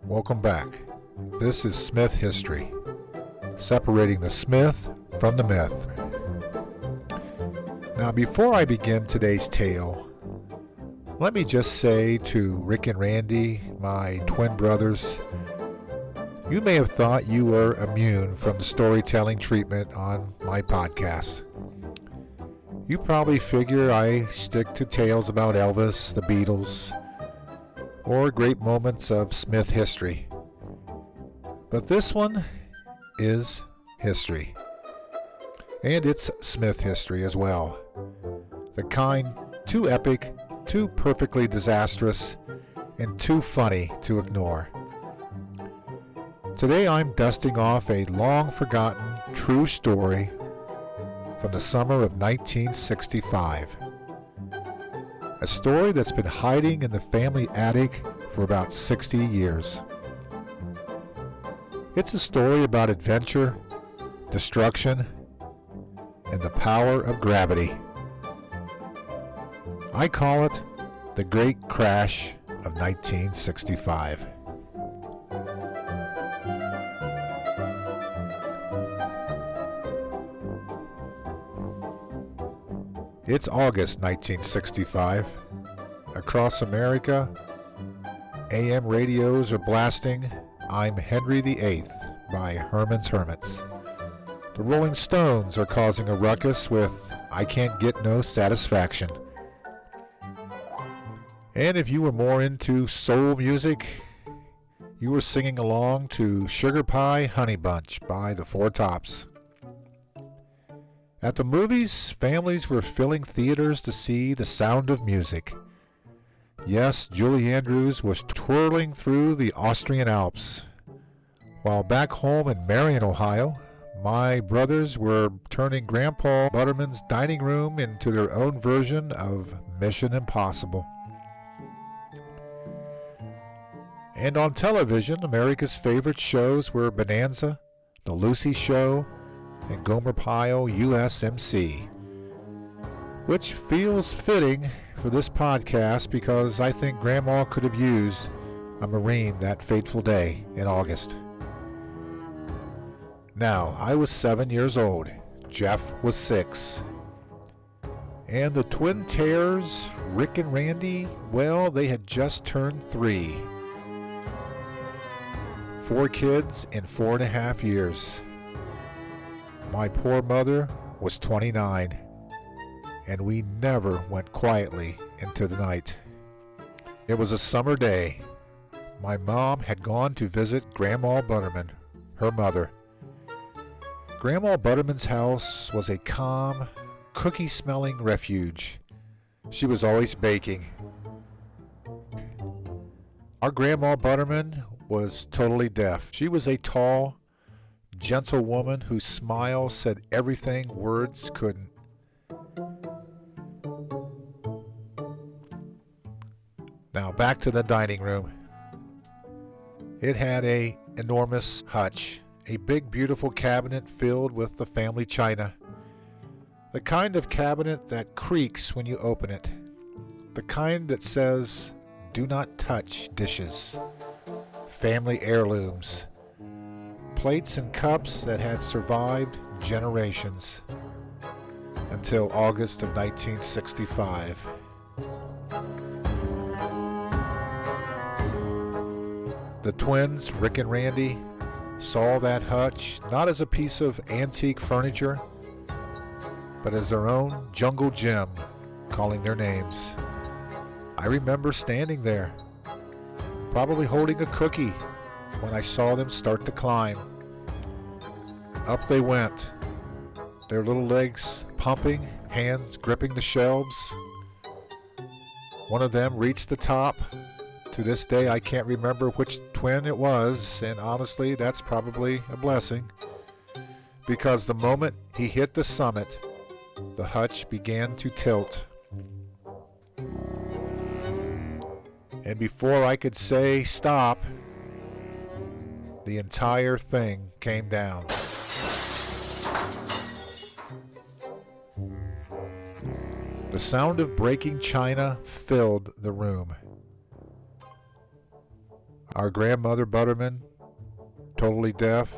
Welcome back. This is Smith History, separating the Smith from the myth. Now, before I begin today's tale, let me just say to Rick and Randy, my twin brothers, you may have thought you were immune from the storytelling treatment on my podcast. You probably figure I stick to tales about Elvis, the Beatles, or great moments of Smith history. But this one is history. And it's Smith history as well. The kind too epic, too perfectly disastrous, and too funny to ignore. Today I'm dusting off a long-forgotten true story from the summer of 1965. A story that's been hiding in the family attic for about 60 years. It's a story about adventure, destruction, and the power of gravity. I call it the Great CrASH of 1965. It's August 1965. Across America, AM radios are blasting I'm Henry VIII by Herman's Hermits. The Rolling Stones are causing a ruckus with I Can't Get No Satisfaction. And if you were more into soul music, you were singing along to Sugar Pie Honey Bunch by the Four Tops. At the movies, families were filling theaters to see The Sound of Music. Yes, Julie Andrews was twirling through the Austrian Alps. While back home in Marion, Ohio, my brothers were turning Grandpa Butterman's dining room into their own version of Mission Impossible. And on television, America's favorite shows were Bonanza, The Lucy Show, and Gomer Pyle USMC, which feels fitting for this podcast because I think Grandma could have used a Marine that fateful day in August. Now, I was 7 years old. Jeff was 6. And the twin terrors, Rick and Randy, well, they had just turned 3. 4 kids in 4.5 years. My poor mother was 29, and we never went quietly into the night. It was a summer day. My mom had gone to visit Grandma Butterman, her mother. Grandma Butterman's house was a calm, cookie-smelling refuge. She was always baking. Our Grandma Butterman was totally deaf. She was a tall, gentle woman whose smile said everything words couldn't. Now back to the dining room. It had an enormous hutch, a big beautiful cabinet filled with the family china. The kind of cabinet that creaks when you open it. The kind that says, "Do not touch dishes." Family heirlooms. Plates and cups that had survived generations until August of 1965. The twins, Rick and Randy, saw that hutch not as a piece of antique furniture, but as their own jungle gym, calling their names. I remember standing there, probably holding a cookie, when I saw them start to climb. Up they went, their little legs pumping, hands gripping the shelves. One of them reached the top. To this day, I can't remember which twin it was, and honestly, that's probably a blessing, because the moment he hit the summit, the hutch began to tilt. And before I could say stop, the entire thing came down. The sound of breaking china filled the room. Our grandmother Butterman, totally deaf,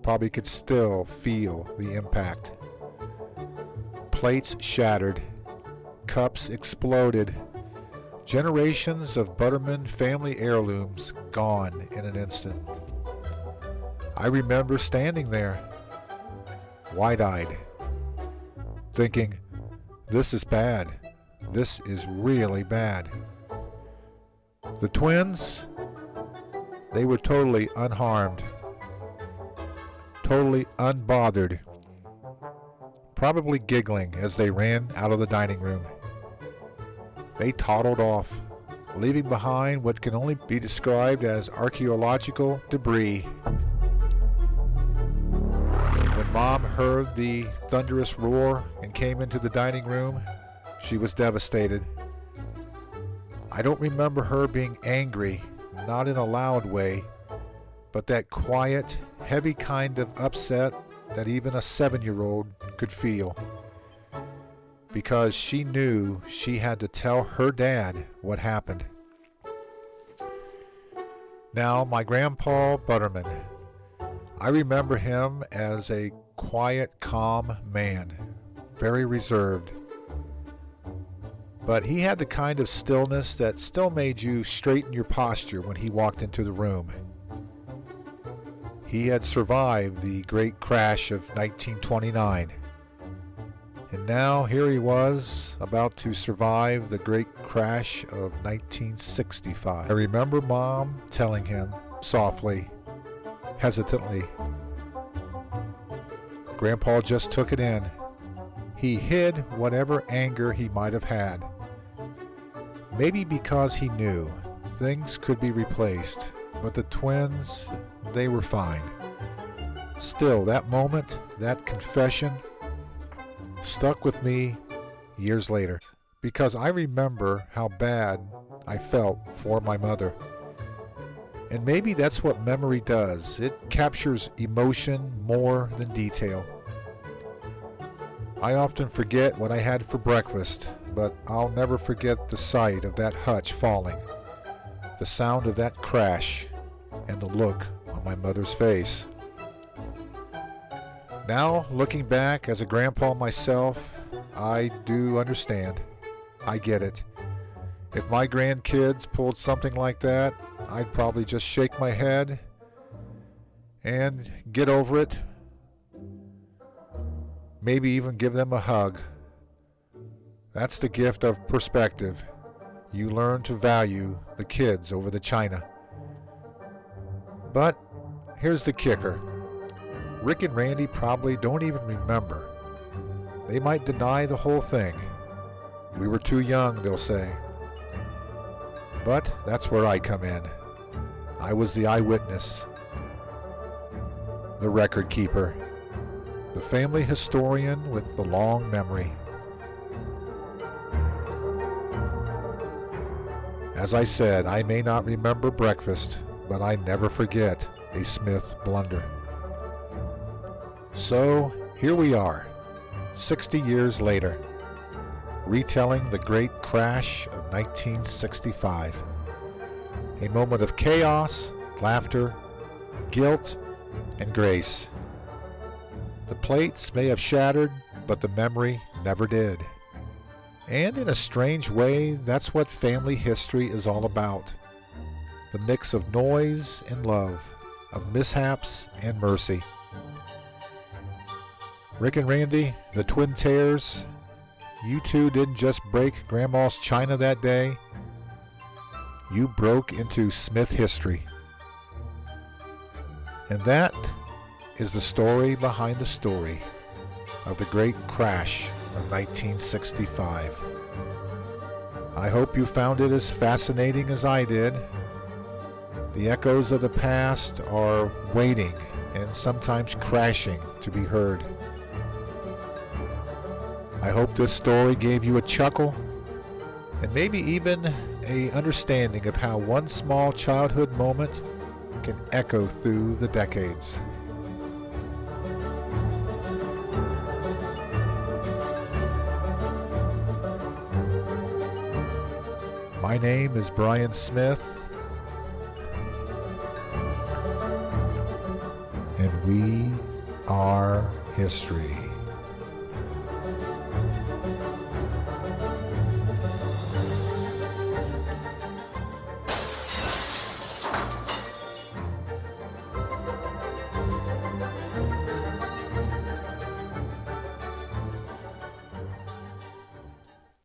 probably could still feel the impact. Plates shattered, cups exploded, generations of Butterman family heirlooms gone in an instant. I remember standing there, wide-eyed, thinking, this is bad. This is really bad. The twins, they were totally unharmed, totally unbothered, probably giggling as they ran out of the dining room. They toddled off, leaving behind what can only be described as archaeological debris. When Mom heard the thunderous roar and came into the dining room, she was devastated. I don't remember her being angry, not in a loud way, but that quiet, heavy kind of upset that even a 7-year-old could feel. Because she knew she had to tell her dad what happened. Now, my grandpa Butterman, I remember him as a quiet, calm man, very reserved. But he had the kind of stillness that still made you straighten your posture when he walked into the room. He had survived the great crash of 1929. And now here he was, about to survive the great crash of 1965. I remember Mom telling him softly, hesitantly, Grandpa just took it in. He hid whatever anger he might have had. Maybe because he knew things could be replaced, but the twins, they were fine. Still, that moment, that confession, stuck with me years later, because I remember how bad I felt for my mother. And maybe that's what memory does. It captures emotion more than detail. I often forget what I had for breakfast, but I'll never forget the sight of that hutch falling, the sound of that crash, and the look on my mother's face. Now, looking back as a grandpa myself, I do understand. I get it. If my grandkids pulled something like that, I'd probably just shake my head and get over it. Maybe even give them a hug. That's the gift of perspective. You learn to value the kids over the china. But here's the kicker. Rick and Randy probably don't even remember. They might deny the whole thing. We were too young, they'll say. But that's where I come in. I was the eyewitness, the record keeper, the family historian with the long memory. As I said, I may not remember breakfast, but I never forget a Smith blunder. So here we are, 60 years later, retelling the great crash of 1965. A moment of chaos, laughter, guilt, and grace. The plates may have shattered, but the memory never did. And in a strange way, that's what family history is all about. The mix of noise and love, of mishaps and mercy. Rick and Randy, the twin tears, you two didn't just break Grandma's china that day. You broke into Smith history. And that is the story behind the story of the great crash of 1965. I hope you found it as fascinating as I did. The echoes of the past are waiting and sometimes crashing to be heard. I hope this story gave you a chuckle and maybe even an understanding of how one small childhood moment can echo through the decades. My name is Brian Smith. and we are history.